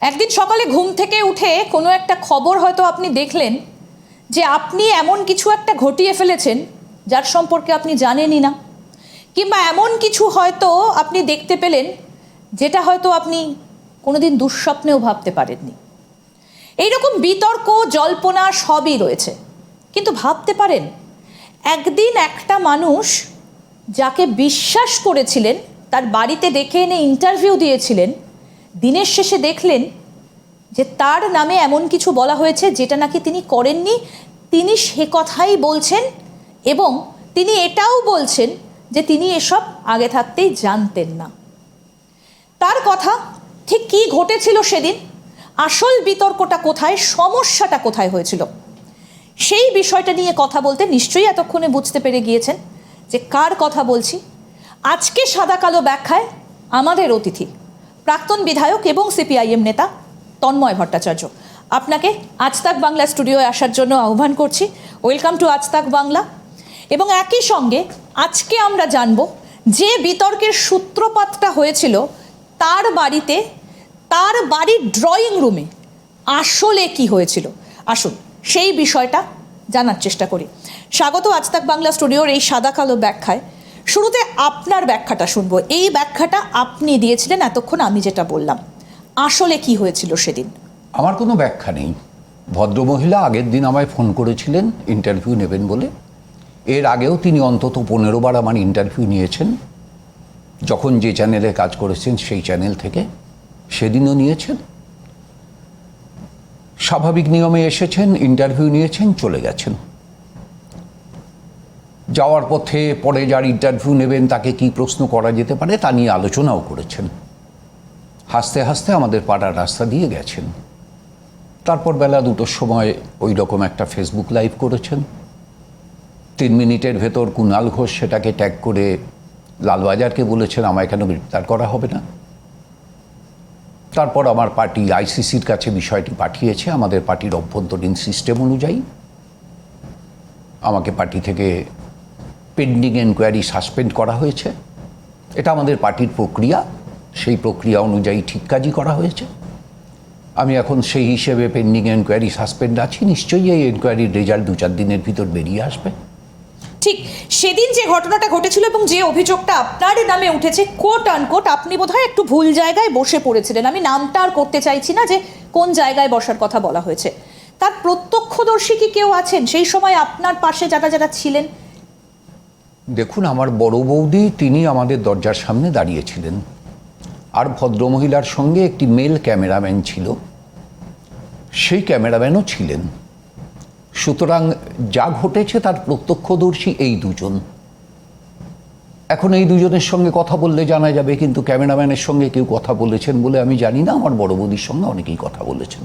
একদিন সকালে ঘুম থেকে উঠে কোনো একটা খবর হয়তো আপনি দেখলেন যে আপনি এমন কিছু একটা ঘটিয়ে ফেলেছেন যার সম্পর্কে আপনি জানেনই না, কিংবা এমন কিছু হয়তো আপনি দেখতে পেলেন যেটা হয়তো আপনি কোনোদিন দুঃস্বপ্নেও ভাবতে পারেননি। এইরকম বিতর্ক জল্পনা সবই রয়েছে, কিন্তু ভাবতে পারেন একদিন একটা মানুষ যাকে বিশ্বাস করেছিলেন, তার বাড়িতে ডেকে এনে ইন্টারভিউ দিয়েছিলেন, দিনের শেষে দেখলেন যে তার নামে এমন কিছু বলা হয়েছে যেটা নাকি তিনি করেননি। তিনি সে কথাই বলছেন এবং তিনি এটাও বলছেন যে তিনি এসব আগে থাকতেই জানতেন না। তার কথা ঠিক কী ঘটেছিল সেদিন, আসল বিতর্কটা কোথায়, সমস্যাটা কোথায় হয়েছিল, সেই বিষয়টা নিয়ে কথা বলতে নিশ্চয়ই এতক্ষণে বুঝতে পেরে গিয়েছেন যে কার কথা বলছি। আজকে সাদা কালো ব্যাখ্যায় আমাদের অতিথি প্রাক্তন বিধায়ক এবং সিপিআইএম নেতা তন্ময় ভট্টাচার্য। আপনাকে আজ তাক বাংলা স্টুডিওয়ে আসার জন্য আহ্বান করছি। ওয়েলকাম টু আজ তাক বাংলা। এবং একই সঙ্গে আজকে আমরা জানব যে বিতর্কের সূত্রপাতটা হয়েছিল তার বাড়িতে, তার বাড়ির ড্রয়িং রুমে আসলে কি হয়েছিল। আসুন সেই বিষয়টা জানার চেষ্টা করি। স্বাগত আজ তাক বাংলা স্টুডিওর এই সাদা কালো ব্যাখ্যায়। শুরুতে আপনার ব্যাখ্যাটা শুনবো। এই ব্যাখ্যাটা আপনি দিয়েছিলেন এতক্ষণ আমি যেটা বললাম, আসলে কি হয়েছিল সেদিন। আমার কোনো ব্যাখ্যা নেই। ভদ্রমহিলা আগের দিন আমায় ফোন করেছিলেন ইন্টারভিউ নেবেন বলে। এর আগেও তিনি অন্তত 15 বার আমার ইন্টারভিউ নিয়েছেন, যখন যে চ্যানেলে কাজ করেছেন সেই চ্যানেল থেকে। সেদিনও নিয়েছেন। স্বাভাবিক নিয়মে এসেছেন, ইন্টারভিউ নিয়েছেন, চলে গেছেন। যাওয়ার পথে পরে যার ইন্টারভিউ নেবেন তাকে কি প্রশ্ন করা যেতে পারে তা নিয়ে আলোচনাও করেছেন। হাসতে হাসতে আমাদের পাড়ার রাস্তা দিয়ে গেছেন। তারপর বেলা 2টোর সময় ওই রকম একটা ফেসবুক লাইভ করেছেন। 3 মিনিটের ভেতর কুণাল ঘোষ সেটাকে ট্যাগ করে লালবাজারকে বলেছেন আমায় কেন গ্রেপ্তার করা হবে না। তারপর আমার পার্টি আইসিসির কাছে বিষয়টি পাঠিয়েছে। আমাদের পার্টির অভ্যন্তরীণ সিস্টেম অনুযায়ী আমাকে পার্টি থেকে পেন্ডিং এনকোয়ারি সাসপেন্ড করা হয়েছে। এটা আমাদের পার্টির প্রক্রিয়া, সেই প্রক্রিয়া অনুযায়ী ঠিক কাজই করা হয়েছে। আমি এখন সেই হিসেবে পেন্ডিং এনকোয়ারি সাসপেন্ড আছি। নিশ্চয়ই এই এনকোয়ারির রেজাল্ট 2-4 দিনের ভিতর বেরিয়ে আসবে। ঠিক সেদিন যে ঘটনাটা ঘটেছিল এবং যে অভিযোগটা আপনার নামে উঠেছে, কোট আনকোট আপনি বোধহয় একটু ভুল জায়গায় বসে পড়েছিলেন। আমি নামটা আর করতে চাইছি না যে কোন জায়গায় বসার কথা বলা হয়েছে। তার প্রত্যক্ষদর্শী কি কেউ আছেন সেই সময় আপনার পাশে যারা যারা ছিলেন? দেখুন, আমার বড় বৌদি তিনি আমাদের দরজার সামনে দাঁড়িয়েছিলেন, আর ভদ্রমহিলার সঙ্গে একটি মেল ক্যামেরাম্যান ছিল, সেই ক্যামেরাম্যানও ছিলেন। সুতরাং যা ঘটেছে তার প্রত্যক্ষদর্শী এই দুজন। এখন এই দুজনের সঙ্গে কথা বললে জানা যাবে, কিন্তু ক্যামেরাম্যানের সঙ্গে কেউ কথা বলেছেন বলে আমি জানি না। আমার বড় বৌদির সঙ্গে অনেকেই কথা বলেছেন।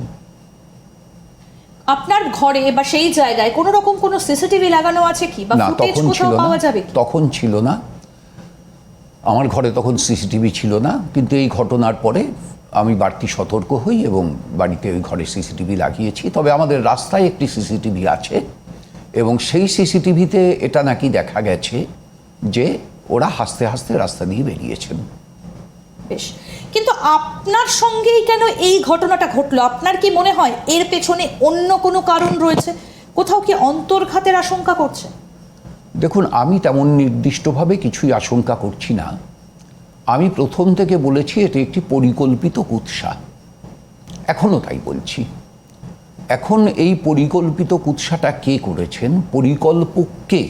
আপনার ঘরে বা সেই জায়গায় কোনো রকম কোনো সিসিটিভি লাগানো আছে কি, বা ফুটেজ কোথাও পাওয়া যাবে? তখন ছিল না, আমার ঘরে তখন সিসিটিভি ছিল না। কিন্তু এই ঘটনার পরে আমি বাড়তি সতর্ক হই এবং বাড়িতে ওই ঘরে সিসিটিভি লাগিয়েছি। তবে আমাদের রাস্তায় একটি সিসিটিভি আছে এবং সেই সিসিটিভিতে এটা নাকি দেখা গেছে যে ওরা হাসতে হাসতে রাস্তা দিয়ে বেরিয়েছেন। বেশ, কিন্তু আপনার সঙ্গেই কেন এই ঘটনাটা ঘটলো? আপনার কি মনে হয় এর পেছনে অন্য কোনো কারণ রয়েছে? কোথাও কি অন্তর্ঘাতের আশঙ্কা করছে? দেখুন, আমি তেমন নির্দিষ্টভাবে কিছুই আশঙ্কা করছি না। আমি প্রথম থেকে বলেছি এটি একটি পরিকল্পিত কুৎসা, এখনও তাই বলছি। এখন এই পরিকল্পিত কুৎসাটা কে করেছেন, পরিকল্পক কে,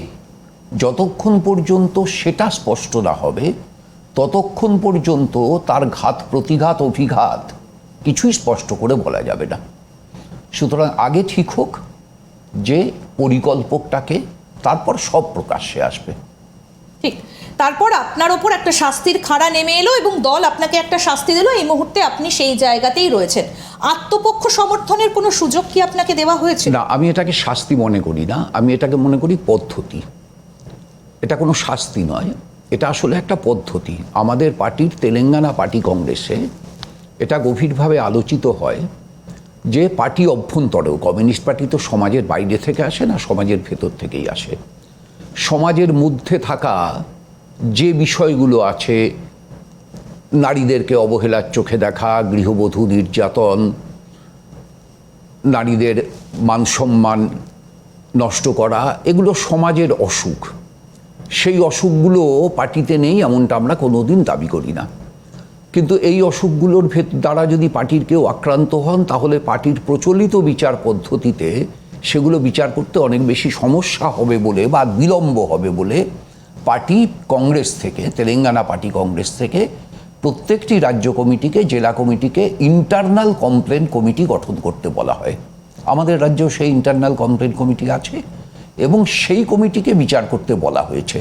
যতক্ষণ পর্যন্ত সেটা স্পষ্ট না হবে ততক্ষণ পর্যন্ত তার ঘাত প্রতিঘাত অভিঘাত কিছুই স্পষ্ট করে বলা যাবে না। সুতরাং আগে ঠিক হোক যে পরিকল্পকটাকে, তারপর সব প্রকাশ্যে আসবে। ঠিক, তারপর আপনার ওপর একটা শাস্তির খাড়া নেমে এলো এবং দল আপনাকে একটা শাস্তি দিল। এই মুহূর্তে আপনি সেই জায়গাতেই রয়েছেন। আত্মপক্ষ সমর্থনের কোনো সুযোগ কি আপনাকে দেওয়া হয়েছে? না, আমি এটাকে শাস্তি মনে করি না। আমি এটাকে মনে করি পদ্ধতি। এটা কোনো শাস্তি নয়, এটা আসলে একটা পদ্ধতি। আমাদের পার্টির তেলেঙ্গানা পার্টি কংগ্রেসে এটা গভীরভাবে আলোচিত হয় যে পার্টি অভ্যন্তরেও, কমিউনিস্ট পার্টি তো সমাজের বাইরে থেকে আসে না, সমাজের ভেতর থেকেই আসে। সমাজের মধ্যে থাকা যে বিষয়গুলো আছে, নারীদেরকে অবহেলার চোখে দেখা, গৃহবধূ নির্যাতন, নারীদের মান সম্মান নষ্ট করা, এগুলো সমাজের অসুখ। সেই অসুখগুলো পার্টিতে নেই এমনটা আমরা কোনোদিন দাবি করি না, কিন্তু এই অসুখগুলোর দ্বারা যদি পার্টির কেউ আক্রান্ত হন তাহলে পার্টির প্রচলিত বিচার পদ্ধতিতে সেগুলো বিচার করতে অনেক বেশি সমস্যা হবে বলে বা বিলম্ব হবে বলে পার্টি কংগ্রেস থেকে, তেলেঙ্গানা পার্টি কংগ্রেস থেকে প্রত্যেকটি রাজ্য কমিটিকে, জেলা কমিটিকে ইন্টারনাল কমপ্লেন কমিটি গঠন করতে বলা হয়। আমাদের রাজ্যেও সেই ইন্টারনাল কমপ্লেন কমিটি আছে এবং সেই কমিটিকে বিচার করতে বলা হয়েছে।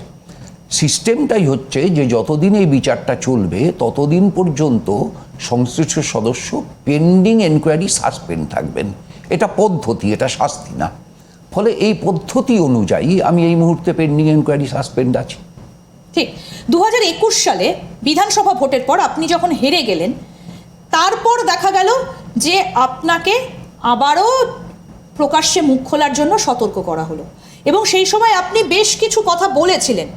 সিস্টেমটাই হচ্ছে যে যতদিন এই বিচারটা চলবে ততদিন পর্যন্ত সংশ্লিষ্ট সদস্য পেন্ডিং এনকোয়ারি সাসপেন্ড থাকবেন। এটা পদ্ধতি, এটা শাস্তি না। ফলে এই পদ্ধতি অনুযায়ী আমি এই মুহূর্তে পেন্ডিং এনকোয়ারি সাসপেন্ড আছি। ঠিক 2021 সালে বিধানসভা ভোটের পর আপনি যখন হেরে গেলেন, তারপর দেখা গেল যে আপনাকে আবারও প্রকাশ্যে মুখ খোলার জন্য সতর্ক করা হলো এবং সেই সময় আপনি বেশ কিছু কথা বলেছিলেন,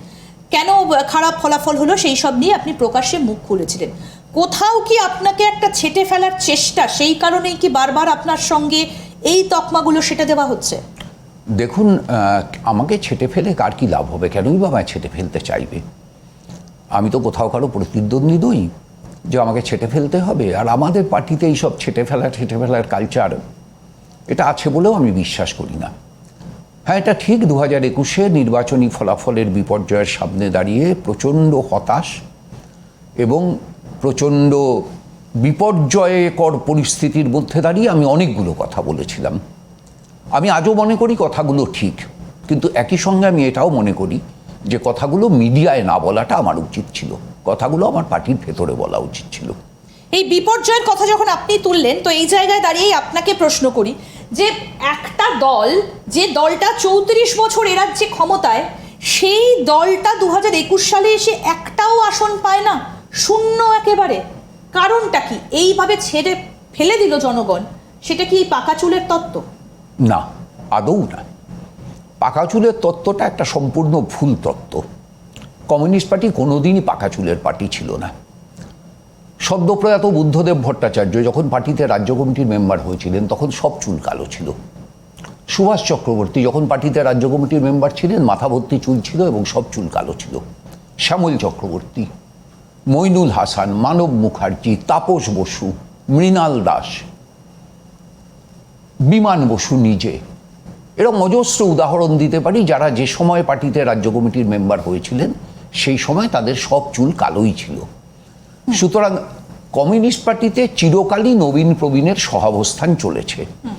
কেন খারাপ ফলাফল হলো সেই সব নিয়ে আপনি প্রকাশ্যে মুখ খুলেছিলেন। কোথাও কি আপনাকে একটা ছেঁটে ফেলার চেষ্টা, সেই কারণেই কি বারবার আপনার সঙ্গে এই তকমাগুলো সেটা দেওয়া হচ্ছে? দেখুন, আমাকে ছেঁটে ফেলে কার কি লাভ হবে? কেনই বা আমায় ছেঁটে ফেলতে চাইবে? আমি তো কোথাও কারো প্রতিদ্বন্দ্বী নই যে আমাকে ছেঁটে ফেলতে হবে। আর আমাদের পার্টিতে এইসব ছেঁটে ফেলার কালচার এটা আছে বলেও আমি বিশ্বাস করি না। হ্যাঁ, এটা ঠিক 2021 নির্বাচনী ফলাফলের বিপর্যয়ের সামনে দাঁড়িয়ে প্রচণ্ড হতাশ এবং প্রচণ্ড বিপর্যয়কর পরিস্থিতির মধ্যে দাঁড়িয়ে আমি অনেকগুলো কথা বলেছিলাম। আমি আজও মনে করি কথাগুলো ঠিক, কিন্তু একই সঙ্গে আমি এটাও মনে করি যে কথাগুলো মিডিয়ায় না বলাটা আমার উচিত ছিল, কথাগুলো আমার পার্টির ভেতরে বলা উচিত ছিল। এই বিপর্যয়ের কথা যখন আপনি তুললেন, তো এই জায়গায় দাঁড়িয়েই আপনাকে প্রশ্ন করি যে একটা দল, যে দলটা 34 বছর এ রাজ্যে ক্ষমতায়, সেই দলটা 2021 সালে এসে একটাও আসন পায় না, শূন্য একেবারে। কারণটা কি? এইভাবে ছেড়ে ফেলে দিল জনগণ, সেটা কি এই পাকা চুলের তত্ত্ব? না, আদৌ না। পাকা চুলের তত্ত্বটা একটা সম্পূর্ণ ভুল তত্ত্ব। কমিউনিস্ট পার্টি কোনোদিনই পাকা চুলের পার্টি ছিল না। সদ্যপ্রয়াত বুদ্ধদেব ভট্টাচার্য যখন পার্টিতে রাজ্য কমিটির মেম্বার হয়েছিলেন তখন সব চুল কালো ছিল। সুভাষ চক্রবর্তী যখন পার্টিতে রাজ্য কমিটির মেম্বার ছিলেন মাথা ভর্তি চুল ছিল এবং সব চুল কালো ছিল। শ্যামল চক্রবর্তী, মইনুল হাসান, মানব মুখার্জি, তাপস বসু, মৃণাল দাস, বিমান বসু নিজে, এরকম অজস্র উদাহরণ দিতে পারি যারা যে সময় পার্টিতে রাজ্য কমিটির মেম্বার হয়েছিলেন সেই সময় তাদের সব চুল কালোই ছিল। সুতরাং কমিউনিস্ট পার্টিতে চিরকালই নবীন প্রবীণের সহাবস্থান চলেছে।